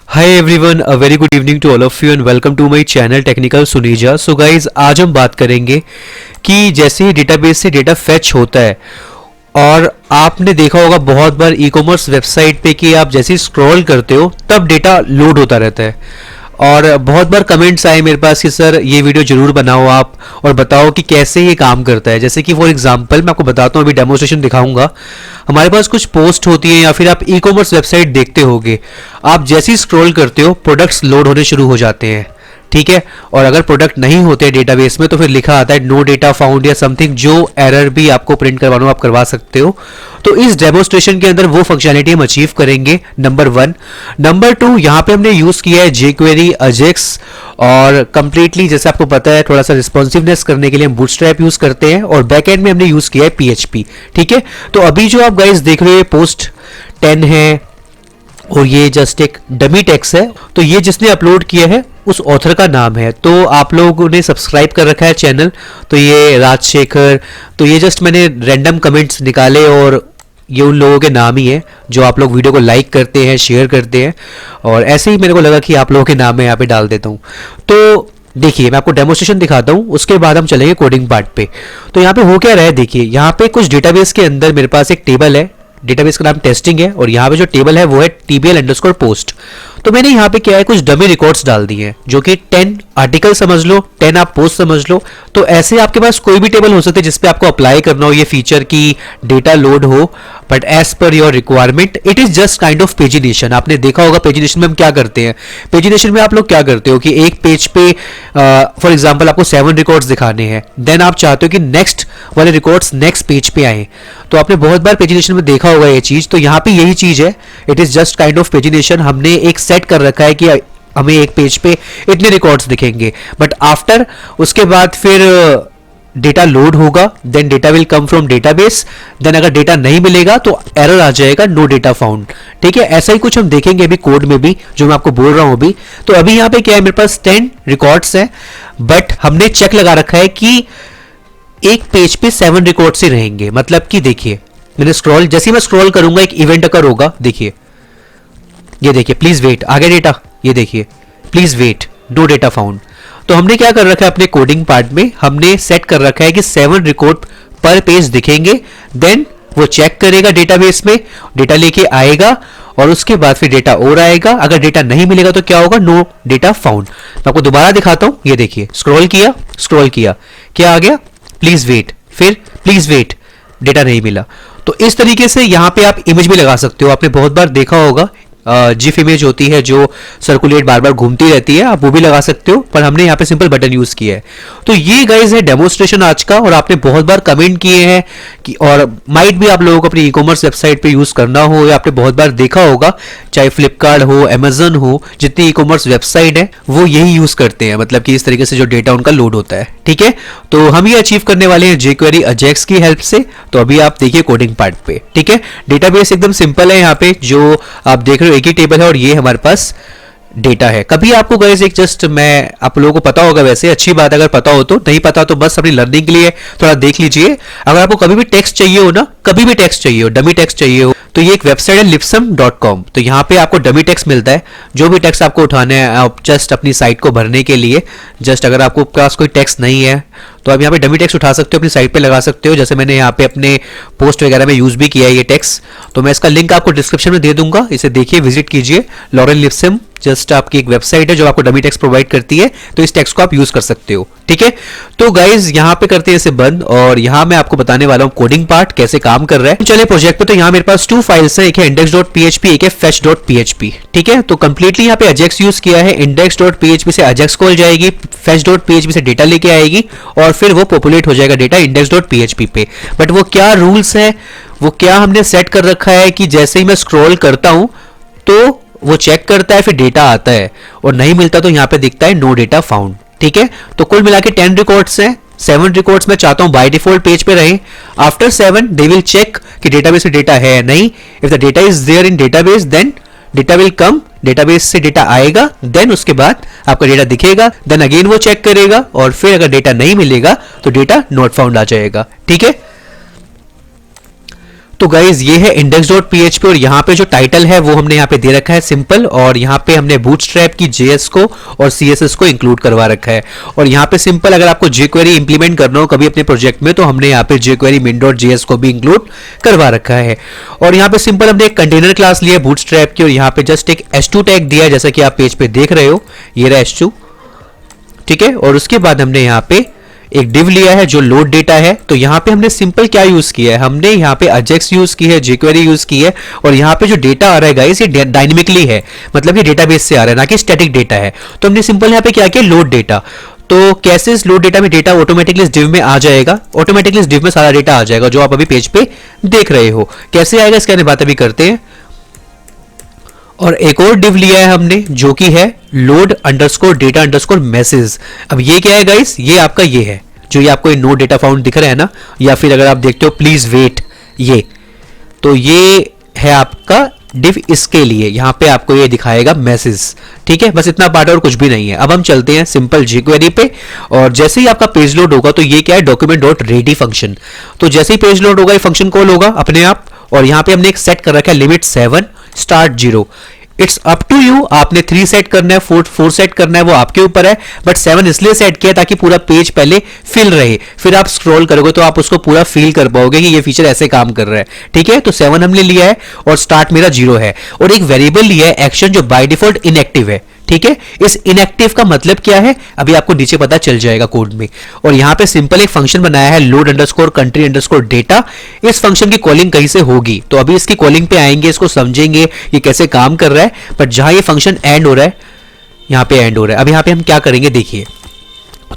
Hi everyone, a very good evening to all of you and welcome to my channel technical Suneja. So guys, आज हम बात करेंगे कि जैसे ही डेटाबेस से डेटा फेच होता है और आपने देखा होगा बहुत बार ई कॉमर्स वेबसाइट पे कि आप जैसे ही स्क्रॉल करते हो तब डेटा लोड होता रहता है और बहुत बार कमेंट्स आए मेरे पास कि सर ये वीडियो जरूर बनाओ आप और बताओ कि कैसे ये काम करता है। जैसे कि फॉर एग्जांपल मैं आपको बताता हूँ, अभी डेमोस्ट्रेशन दिखाऊंगा। हमारे पास कुछ पोस्ट होती है या फिर आप ई कॉमर्स वेबसाइट देखते होगे, आप जैसे ही स्क्रॉल करते हो प्रोडक्ट्स लोड होने शुरू हो जाते हैं, ठीक है। और अगर प्रोडक्ट नहीं होते डेटाबेस में तो फिर लिखा आता है नो डेटा फाउंड या समथिंग, जो एरर भी आपको प्रिंट करवाना हो आप करवा सकते हो। तो इस डेमोस्ट्रेशन के अंदर वो फंक्शनैलिटी हम अचीव करेंगे, नंबर 1। नंबर 2, यहाँ पे हमने यूज किया है jQuery, अजेक्स और कंप्लीटली जैसे आपको पता है थोड़ा सा रिस्पॉन्सिवनेस करने के लिए हम बूटस्ट्रैप यूज करते हैं और बैकएंड में हमने यूज किया है PHP, ठीक है। तो अभी जो आप गाइस देख रहे हो पोस्ट 10 है और ये जस्ट एक डमी टेक्स्ट है। तो ये जिसने अपलोड किया है उस ऑथर का नाम है, तो आप लोगों ने सब्सक्राइब कर रखा है चैनल, तो ये राजशेखर। तो ये जस्ट मैंने रैंडम कमेंट्स निकाले और ये उन लोगों के नाम ही है जो आप लोग वीडियो को लाइक करते हैं, शेयर करते हैं, और ऐसे ही मेरे को लगा कि आप लोगों के नाम मैं यहाँ पे डाल देता हूँ। तो देखिए मैं आपको डेमोस्ट्रेशन दिखाता हूँ, उसके बाद हम चलेंगे कोडिंग पार्ट पे। तो यहाँ पे हो क्या रहा है, देखिए यहाँ पे कुछ डेटाबेस के अंदर मेरे पास एक टेबल है, डेटाबेस का नाम टेस्टिंग है और यहाँ पे जो टेबल है वो है tbl_post। तो मैंने यहाँ पे क्या है कुछ डमी रिकॉर्ड्स डाल दिए हैं जो कि 10 आर्टिकल समझ लो, 10 आप पोस्ट समझ लो। तो ऐसे आपके पास कोई भी टेबल हो सकते हैं जिसपे आपको अप्लाई करना हो ये फीचर की डेटा लोड हो, but as per your requirement it is just kind of pagination. आपने देखा होगा पेजिनेशन में हम क्या करते हैं, पेजिनेशन में आप लोग क्या करते हो कि एक पेज पे फॉर एग्जाम्पल आपको 7 रिकॉर्ड्स दिखाने हैं, देन आप चाहते हो कि नेक्स्ट वाले रिकॉर्ड्स नेक्स्ट पेज पे आए। तो आपने बहुत बार पेजिनेशन में देखा होगा ये चीज, तो यहाँ पे यही चीज है, it is just kind of pagination. हमने एक सेट कर रखा है कि हमें एक पेज पे इतने रिकॉर्ड्स दिखेंगे, बट आफ्टर उसके बाद फिर डेटा लोड होगा, then data will come from database, then अगर डेटा नहीं मिलेगा तो एरर आ जाएगा नो डेटा फाउंड, ठीक है। ऐसा ही कुछ हम देखेंगे अभी कोड में भी जो मैं आपको बोल रहा हूं अभी। तो अभी यहाँ पे क्या है, मेरे पास 10 रिकॉर्ड्स हैं, बट हमने चेक लगा रखा है कि एक पेज पे 7 रिकॉर्ड्स ही रहेंगे। मतलब कि देखिए मैंने स्क्रॉल, जैसे मैं स्क्रॉल करूंगा एक इवेंट अकर होगा, देखिए ये देखिए प्लीज वेट, आगे डेटा, ये देखिए please wait no data found. तो हमने क्या कर रखा है अपने कोडिंग पार्ट में, हमने सेट कर रखा है कि 7 रिकॉर्ड पर पेज दिखेंगे, देन वो चेक करेगा डेटाबेस में, डेटा लेके आएगा और उसके बाद फिर डेटा और आएगा। अगर डेटा नहीं मिलेगा तो क्या होगा, नो डेटा फाउंड। मैं आपको दोबारा दिखाता हूं, ये देखिए स्क्रॉल किया क्या आ गया, प्लीज वेट, फिर प्लीज वेट, डेटा नहीं मिला। तो इस तरीके से यहां पे आप इमेज भी लगा सकते हो। आपने बहुत बार देखा होगा जिफ इमेज होती है जो सर्कुलेट बार बार घूमती रहती है, आप वो भी लगा सकते हो, पर हमने यहाँ पे सिंपल बटन यूज किया है। तो ये गाइज है डेमोस्ट्रेशन आज का, और आपने बहुत बार कमेंट किए हैं कि, और माइट भी आप लोगों को अपनी ई कॉमर्स वेबसाइट पे यूज करना हो या आपने बहुत बार देखा होगा, चाहे फ्लिपकार्ट हो, अमेजन हो, जितनी ई कॉमर्स वेबसाइट है वो यही यूज करते हैं, मतलब कि इस तरीके से जो डेटा उनका लोड होता है, ठीक है। तो हम ये अचीव करने वाले हैं jQuery अजेक्स की हेल्प से। तो अभी आप देखिए कोडिंग पार्ट पे, ठीक है। डेटाबेस एकदम सिंपल है, यहाँ पे जो आप देख रहे हो एक ही टेबल है और ये हमारे पास डेटा है। कभी आपको गाइस एक जस्ट मैं आप लोगों को पता होगा, वैसे अच्छी बात अगर पता हो, तो नहीं पता तो बस अपनी लर्निंग के लिए थोड़ा देख लीजिए। अगर आपको कभी भी टेक्स्ट चाहिए हो ना, कभी भी टेक्स्ट चाहिए हो, डमी टेक्स्ट चाहिए हो, तो ये एक वेबसाइट है lipsum.com। तो यहाँ पे आपको डमी टेक्स्ट मिलता है, जो भी टेक्स्ट आपको उठाना है आप जस्ट अपनी साइट को भरने के लिए, जस्ट अगर आपको पास कोई टेक्स्ट नहीं है तो आप यहाँ पे डमी टेक्स्ट उठा सकते हो, अपनी साइट पे लगा सकते हो। जैसे मैंने यहाँ पे अपने पोस्ट वगैरह में यूज भी किया है ये टेक्स्ट, तो मैं इसका लिंक आपको डिस्क्रिप्शन में दे दूंगा, इसे देखिए, विजिट कीजिए। लॉरेन लिप्सम जस्ट आपकी एक वेबसाइट है जो आपको डमी टेक्स्ट प्रोवाइड करती है, तो इस टेक्स्ट को आप यूज कर सकते हो, ठीक है। तो गाइज यहाँ पे करते हैं इसे बंद, और यहाँ मैं आपको बताने वाला हूँ कोडिंग पार्ट कैसे काम कर रहा है। चलिए प्रोजेक्ट पे, तो यहाँ मेरे पास 2 फाइल्स है, एक है index.php, एक है fetch.php, ठीक है। तो कंप्लीटली यहाँ पे अजेक्स यूज किया है, index.php से अजेक्स कॉल जाएगी, fetch.php से डेटा लेके आएगी और फिर वो पॉपुलेट हो जाएगा डेटा index.php पे। बट वो क्या रूल्स है, वो क्या हमने सेट कर रखा है कि जैसे ही मैं स्क्रॉल करता हूं तो वो चेक करता है, फिर डेटा आता है और नहीं मिलता तो यहाँ पे दिखता है नो डेटा फाउंड, ठीक है। तो कुल मिला के 10 रिकॉर्ड्स हैं, 7 रिकॉर्ड्स मैं चाहता हूं बाय डिफॉल्ट पेज पे रहे। आफ्टर 7 दे विल चेक कि डेटाबेस में डेटा है या नहीं। If the data is there in database then data will come, database से डेटा आएगा, देन उसके बाद आपका डेटा दिखेगा, देन अगेन वो चेक करेगा और फिर अगर डेटा नहीं मिलेगा तो डेटा नॉट फाउंड आ जाएगा। ठीक है, तो गाइज ये है index.php और यहाँ पे जो टाइटल है वो हमने यहाँ पे दे रखा है सिंपल, और यहाँ पे हमने बूटस्ट्रैप की JS को और CSS को इंक्लूड करवा रखा है। और यहाँ पे सिंपल अगर आपको jQuery इंप्लीमेंट करना हो कभी अपने प्रोजेक्ट में तो हमने यहाँ पे jQuery min.js को भी इंक्लूड करवा रखा है। और यहाँ पे सिंपल हमने एक कंटेनर क्लास लिया बूटस्ट्रैप की और यहाँ पे जस्ट एक h2 टैग दिया है जैसा कि आप पेज पे देख रहे हो, ये रहा h2। ठीक है, और उसके बाद हमने यहाँ पे एक डिव लिया है जो लोड डेटा है। तो यहाँ पे हमने सिंपल क्या यूज किया है, हमने यहाँ पे अजेक्स यूज की है, jQuery यूज की है, और यहाँ पे जो डेटा आ रहा है गाइस ये डायनेमिकली है, मतलब ये डेटाबेस से आ रहा है ना कि स्टैटिक डेटा है। तो हमने सिंपल यहाँ पे क्या किया, लोड डेटा। तो कैसे इस लोड डेटा में डेटा ऑटोमेटिकली इस डिव में आ जाएगा, ऑटोमेटिकली इस डिव में सारा डेटा आ जाएगा जो आप अभी पेज पे देख रहे हो। कैसे आएगा इसके बात अभी करते हैं। और एक और डिव लिया है हमने जो कि है load underscore data underscore message. अब ये क्या है गाइस, ये आपका ये है जो ये आपको नो डेटा फाउंड दिख रहा है ना, या फिर अगर आप देखते हो प्लीज वेट, ये तो ये है आपका डिव, इसके लिए यहाँ पे आपको ये दिखाएगा मैसेज। ठीक है, बस इतना पार्ट और कुछ भी नहीं है। अब हम चलते हैं सिंपल jQuery पे, और जैसे ही आपका पेज लोड होगा तो ये क्या है, document.ready फंक्शन। तो जैसे ही पेज लोड होगा ये फंक्शन कॉल होगा अपने आप, और यहाँ पे हमने एक सेट कर रखा है limit 7 start 0। It's up to you, आपने 3 सेट करना है, 4 सेट करना है, वो आपके ऊपर है। बट 7 इसलिए सेट किया ताकि पूरा पेज पहले फिल रहे, फिर आप स्क्रॉल करोगे तो आप उसको पूरा फील कर पाओगे कि ये फीचर ऐसे काम कर रहा है। ठीक है, तो 7 हमने लिया है और स्टार्ट मेरा 0 है, और एक वेरिएबल लिया है एक्शन जो बाय डिफॉल्ट इनएक्टिव है। ठीक है, इस इनएक्टिव का मतलब क्या है अभी आपको नीचे पता चल जाएगा कोड में। और यहां पे सिंपल एक फंक्शन बनाया है load underscore country underscore data. इस फंक्शन की कॉलिंग कहीं से होगी, तो अभी इसकी कॉलिंग पे आएंगे, इसको समझेंगे ये कैसे काम कर रहा है। बट जहां ये फंक्शन एंड हो रहा है, यहां पे एंड हो रहा है। अब यहां पे हम क्या करेंगे देखिए,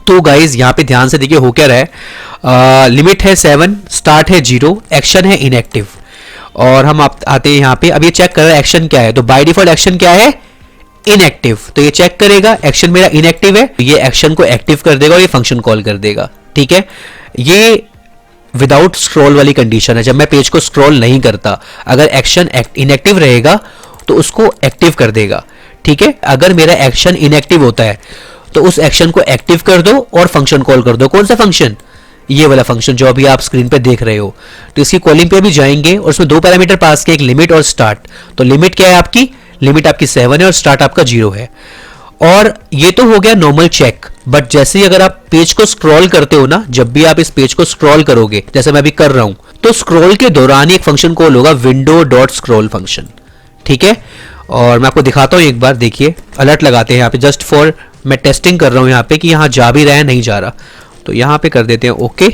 तो गाइज यहां पे ध्यान से देखिए हो क्या रहा है, लिमिट है 7, स्टार्ट है 0, एक्शन है इनएक्टिव। और हम आते हैं यहां पे, अब ये चेक कर रहा है एक्शन क्या है, तो बाय डिफॉल्ट एक्शन क्या है, इनएक्टिव। तो ये चेक करेगा एक्शन मेरा इनएक्टिव है, ये एक्शन को एक्टिव कर देगा और ये फंक्शन कॉल कर देगा। ठीक है, ये विदाउट स्क्रॉल वाली कंडीशन है, जब मैं पेज को स्क्रॉल नहीं करता, अगर एक्शन इनएक्टिव रहेगा तो उसको एक्टिव कर देगा। ठीक है, अगर मेरा एक्शन इनएक्टिव होता है तो उस एक्शन को एक्टिव कर दो और फंक्शन कॉल कर दो। कौन सा फंक्शन, ये वाला फंक्शन जो अभी आप स्क्रीन पे देख रहे हो। तो इसकी कॉलिंग पे भी जाएंगे और उसमें 2 पैरामीटर पास किए, एक लिमिट और स्टार्ट। तो लिमिट क्या है आपकी, लिमिट आपकी 7 है और स्टार्ट आपका 0 है। और ये तो हो गया नॉर्मल चेक। बट जैसे ही अगर आप पेज को स्क्रॉल करते हो ना, जब भी आप इस पेज को स्क्रॉल करोगे जैसे मैं अभी कर रहा हूं, तो स्क्रॉल के दौरान ही एक फंक्शन कॉल होगा window.scroll फंक्शन। ठीक है, और मैं आपको दिखाता हूं एक बार, देखिए अलर्ट लगाते हैं यहाँ पे, जस्ट फॉर मैं टेस्टिंग कर रहा हूं यहाँ पे कि यहाँ जा भी रहा है नहीं जा रहा। तो यहाँ पे कर देते हैं ओके।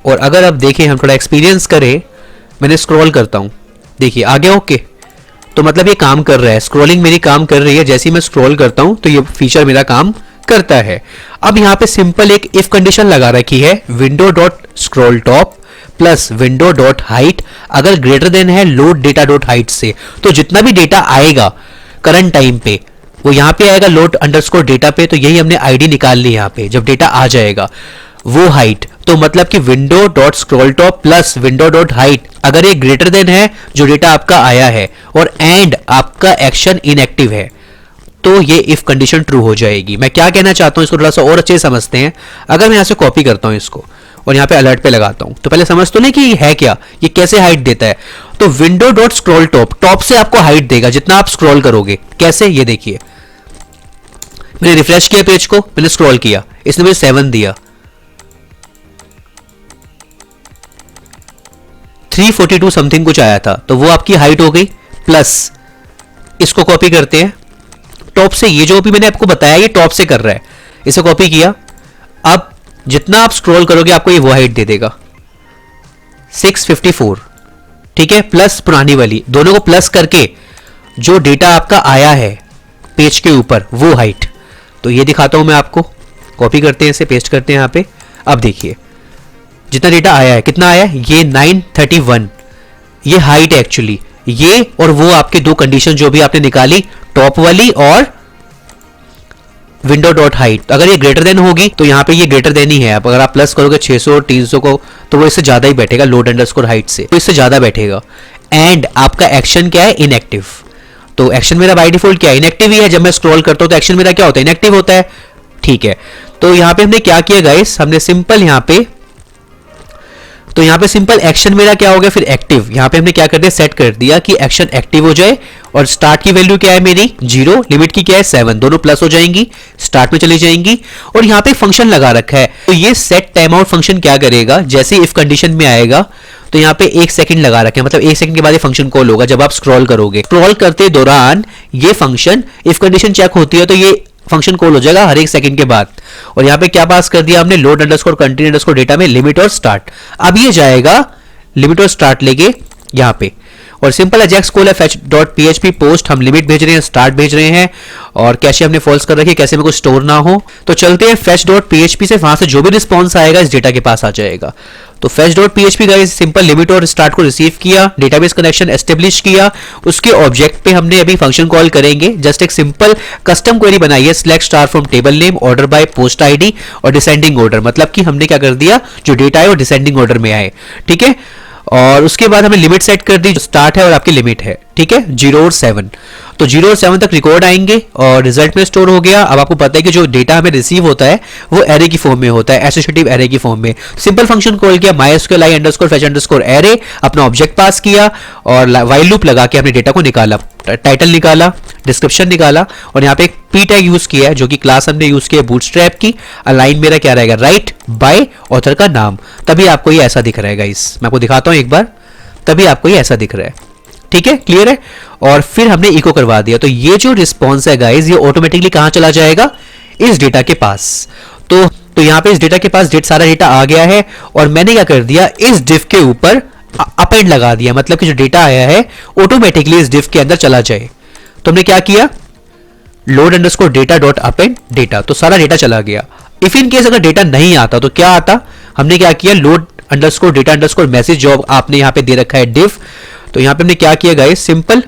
और अगर आप देखें, हम थोड़ा एक्सपीरियंस करें, मैंने स्क्रॉल करता हूं, देखिए आ गया ओके। तो मतलब ये काम कर रहा है, स्क्रॉलिंग मेरी काम कर रही है। जैसे ही मैं स्क्रॉल करता हूं तो ये फीचर मेरा काम करता है। अब यहाँ पे सिंपल एक इफ कंडीशन लगा रखी है, window.scrollTop प्लस window.height अगर ग्रेटर देन है लोड डेटा.height से, तो जितना भी डेटा आएगा करंट टाइम पे वो यहाँ पे आएगा लोड अंडरस्कोर डेटा पे। तो यही हमने आईडी निकाल ली यहाँ पे, जब डेटा आ जाएगा वो हाइट। तो मतलब कि window.scrollTop प्लस window.height अगर ये ग्रेटर देन है जो डेटा आपका आया है, और एंड आपका एक्शन इनएक्टिव है, तो ये इफ कंडीशन ट्रू हो जाएगी। मैं क्या कहना चाहता हूं इसको थोड़ा सा और अच्छे समझते हैं। अगर मैं यहां से कॉपी करता हूं इसको और यहां पे अलर्ट पे लगाता हूं, तो पहले समझ तो नहीं कि ये है क्या, ये कैसे हाइट देता है। तो window.scrollTop टॉप से आपको हाइट देगा जितना आप स्क्रॉल करोगे। कैसे, ये देखिए, मैंने रिफ्रेश किया पेज को, मैंने स्क्रॉल किया, इसने मुझे 7 दिया, 342 समथिंग कुछ आया था, तो वो आपकी हाइट हो गई। प्लस इसको कॉपी करते हैं टॉप से, ये जो भी मैंने आपको बताया ये टॉप से कर रहा है, इसे कॉपी किया। अब जितना आप स्क्रॉल करोगे आपको ये वो हाइट दे देगा 654। ठीक है, प्लस पुरानी वाली, दोनों को प्लस करके जो डेटा आपका आया है पेज के ऊपर वो हाइट। तो ये दिखाता हूं मैं आपको, कॉपी करते हैं, इसे पेस्ट करते हैं यहां पे। अब देखिए जितना डेटा आया है, कितना आया है, ये 931, ये हाइट है एक्चुअली, ये और वो आपके 2 कंडीशन जो भी आपने निकाली, टॉप वाली और विंडो डॉट हाइट, अगर ये ग्रेटर देन होगी तो यहाँ पे ये ग्रेटर देन ही है। अब अगर आप प्लस करोगे 600 और 300 को तो वो इससे ज्यादा ही बैठेगा, लोड अंडरस्कोर हाइट से, तो इससे ज्यादा बैठेगा। एंड आपका एक्शन क्या है, इनएक्टिव। तो एक्शन मेरा बाय डिफॉल्ट क्या है, इनएक्टिव ही है। जब मैं स्क्रॉल करता हूं तो एक्शन मेरा क्या होता है, इनएक्टिव होता है। ठीक है, तो यहां पे हमने क्या किया गाइस, हमने सिंपल यहां पे, तो यहां पे सिंपल एक्शन मेरा क्या हो गया फिर एक्टिव। यहां पे हमने क्या कर दिया, सेट कर दिया कि एक्शन एक्टिव हो जाए। और स्टार्ट की वैल्यू क्या है मेरी 0, लिमिट की क्या है 7, दोनों प्लस हो जाएंगी, स्टार्ट में चली जाएंगी। और यहां पे फंक्शन लगा रखा है, तो ये सेट टाइम आउट फंक्शन क्या करेगा, जैसे इफ कंडीशन में आएगा तो यहाँ पे 1 सेकंड लगा रखे हैं, मतलब 1 सेकंड के बाद ये फंक्शन कॉल होगा जब आप स्क्रॉल करोगे। स्क्रॉल करते दौरान ये फंक्शन, इफ कंडीशन चेक होती है तो ये फंक्शन कॉल हो जाएगा हर 1 सेकंड के बाद। और यहाँ पे क्या पास कर दिया हमने, load underscore continue underscore data में लिमिट और स्टार्ट। अब ये जाएगा लिमिट और स्टार्ट लेके यहाँ पे, और सिंपल अजैक्स कॉल है fetch डॉट php पोस्ट, हम लिमिट भेज रहे हैं, स्टार्ट भेज रहे हैं, और कैशे हमने फॉल्स कर रखी है, कैसे में कुछ स्टोर ना हो। तो चलते हैं fetch डॉट php से, वहां से जो भी रिस्पॉन्स आएगा इस डेटा के पास आ जाएगा। तो fetch dot php guys simple limit और स्टार्ट को रिसीव किया, डेटाबेस कनेक्शन एस्टेब्लिश किया, उसके ऑब्जेक्ट पे हमने अभी फंक्शन कॉल करेंगे। जस्ट एक सिंपल कस्टम क्वेरी बनाई है, select star from table name, order by post ID और डिसेंडिंग ऑर्डर, मतलब कि हमने क्या कर दिया, जो डेटा है वो डिसेंडिंग ऑर्डर में आए। ठीक है, और उसके बाद हमें लिमिट सेट कर दी, जो स्टार्ट है और आपकी लिमिट है। ठीक है, 0 और 7, तो 0 और 7 तक रिकॉर्ड आएंगे और रिजल्ट में स्टोर हो गया। अब आपको पता है कि जो डेटा हमें रिसीव होता है वो एरे की फॉर्म में होता है, एसोसिएटिव एरे की फॉर्म में। सिंपल फंक्शन कॉल किया, mysql i underscore fetch underscore array, अपना ऑब्जेक्ट पास किया और व्हाइल लूप लगा के अपने डेटा को निकाला, टाइटल निकाला, डिस्क्रिप्शन निकाला, और यहाँ पे एक p टैग यूज किया है जो कि क्लास हमने यूज किया बूटस्ट्रैप की। अलाइन मेरा क्या रहेगा, राइट बाय ऑथर का नाम, तभी आपको ये ऐसा दिख रहा है गाइस। मैं आपको दिखाता हूं एक बार, तभी आपको ये ऐसा दिख रहा है। ठीक है, क्लियर है। और फिर हमने इको करवा दिया, तो ये जो रिस्पॉन्स है गाइस ये ऑटोमेटिकली कहां चला जाएगा, इस डेटा के पास। तो यहां पे इस डेटा के पास सारा डेटा आ गया है, और मैंने क्या कर दिया, इस डिव के ऊपर अपेंड लगा दिया, मतलब कि जो डेटा आया है ऑटोमेटिकली इस डिव के अंदर चला जाए। तो हमने क्या किया, load underscore data dot append data, तो सारा डेटा चला गया। इफ इन केस अगर डेटा नहीं आता तो क्या आता, हमने क्या किया, load underscore data underscore message, जो आपने यहां पे दे रखा है डिव। तो यहां पे हमने क्या किया गाइस, सिंपल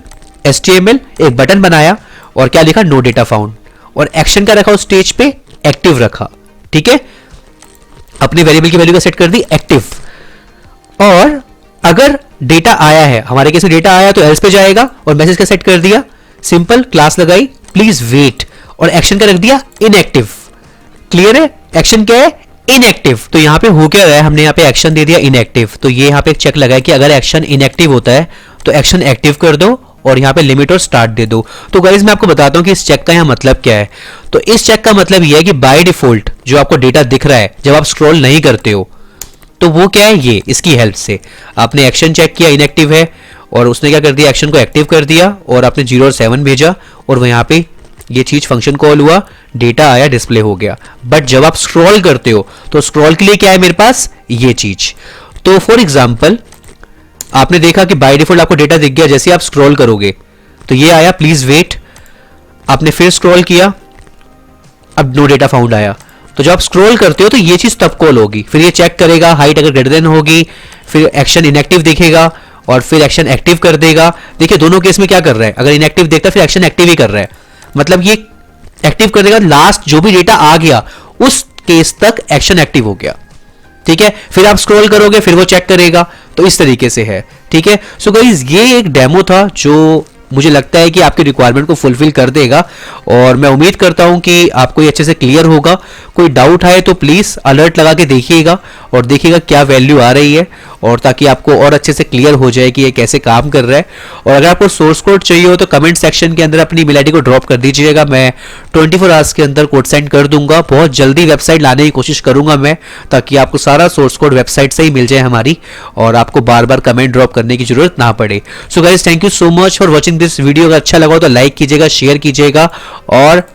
HTML एक बटन बनाया और क्या लिखा, नो डेटा फाउंड, और एक्शन का रखा उस स्टेज पे, एक्टिव रखा। ठीक है, अपने वेरिएबल की वैल्यू का सेट कर दी एक्टिव। और अगर डेटा आया है, हमारे केस में डेटा आया तो एल्स पे जाएगा, और मैसेज का सेट कर दिया, सिंपल क्लास लगाई प्लीज वेट, और एक्शन का रख दिया इनएक्टिव। क्लियर है, एक्शन क्या है, इनएक्टिव। तो यहां पे हो क्या रहा है, हमने यहां पे एक्शन दे दिया इनएक्टिव, तो ये यहां पे एक चेक लगाए कि अगर एक्शन इनएक्टिव होता है तो एक्शन एक्टिव कर दो, और यहां पे लिमिट और स्टार्ट दे दो। तो गाइस मैं आपको बताता हूं कि इस चेक का यहां मतलब क्या है। तो इस चेक का मतलब यह है कि बाय डिफॉल्ट जो आपको डेटा दिख रहा है जब आप स्क्रॉल नहीं करते हो, तो वो क्या है, ये इसकी हेल्प से आपने एक्शन चेक किया इनएक्टिव है, और उसने क्या कर दिया, एक्शन को एक्टिव कर दिया, और आपने 0 और 7 भेजा, और वहां पे ये चीज फंक्शन कॉल हुआ, डेटा आया, डिस्प्ले हो गया। बट जब आप स्क्रॉल करते हो तो स्क्रॉल के लिए क्या है मेरे पास, ये चीज। तो फॉर एग्जांपल आपने देखा कि बाय डिफॉल्ट आपको डेटा दिख गया, जैसे आप स्क्रॉल करोगे तो ये आया प्लीज वेट, आपने फिर स्क्रॉल किया, अब नो डेटा फाउंड आया। तो जब आप स्क्रॉल करते हो तो ये चीज तब कॉल होगी, फिर ये चेक करेगा हाइट अगर ग्रेटर देन होगी, फिर एक्शन इनएक्टिव दिखेगा, और फिर एक्शन एक्टिव कर देगा। देखिए दोनों केस में क्या कर रहा है, अगर इनएक्टिव देखता फिर एक्शन एक्टिव ही कर रहा है, मतलब ये एक्टिव कर देगा, लास्ट जो भी डेटा आ गया उस केस तक एक्शन एक्टिव हो गया। ठीक है, फिर आप स्क्रॉल करोगे फिर वो चेक करेगा, तो इस तरीके से है। ठीक है, सो गाइस ये एक डेमो था जो मुझे लगता है कि आपकी रिक्वायरमेंट को फुलफिल कर देगा, और मैं उम्मीद करता हूं कि आपको ये अच्छे से क्लियर होगा। कोई डाउट है तो प्लीज अलर्ट लगा के देखिएगा और देखिएगा क्या वैल्यू आ रही है, और ताकि आपको और अच्छे से क्लियर हो जाए कि ये कैसे काम कर रहा है। और अगर आपको सोर्स कोड चाहिए हो तो कमेंट सेक्शन के अंदर अपनी ईमेल आईडी को ड्रॉप कर दीजिएगा, मैं 24 आवर्स के अंदर कोड सेंड कर दूंगा। बहुत जल्दी वेबसाइट लाने की कोशिश करूंगा मैं, ताकि आपको सारा सोर्स कोड वेबसाइट से ही मिल जाए हमारी, और आपको बार बार कमेंट ड्रॉप करने की जरूरत ना पड़े। सो guys thank you so much for watching this video. अगर अच्छा लगा हो तो लाइक कीजिएगा, शेयर कीजिएगा, और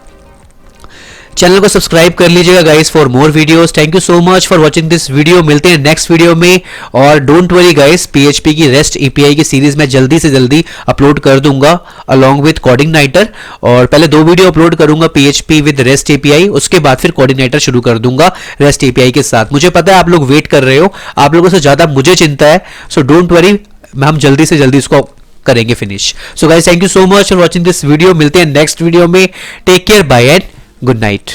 चैनल को सब्सक्राइब कर लीजिएगा guys for more videos. Thank you so much for watching this video, मिलते हैं नेक्स्ट वीडियो में। और डोंट वरी गाइस, PHP की रेस्ट API की सीरीज में जल्दी से जल्दी अपलोड कर दूंगा अलोंग विद कोऑर्डिनेटर, और पहले 2 वीडियो अपलोड करूंगा PHP विद रेस्ट API, उसके बाद फिर कोऑर्डिनेटर शुरू कर दूंगा रेस्ट API के साथ। मुझे पता है आप लोग वेट कर रहे हो, आप लोगों से ज्यादा मुझे चिंता है, सो डोंट वरी, हम जल्दी से जल्दी इसको करेंगे finish. So guys thank you so much for watching this video, मिलते हैं नेक्स्ट वीडियो में। Take care, bye and good night.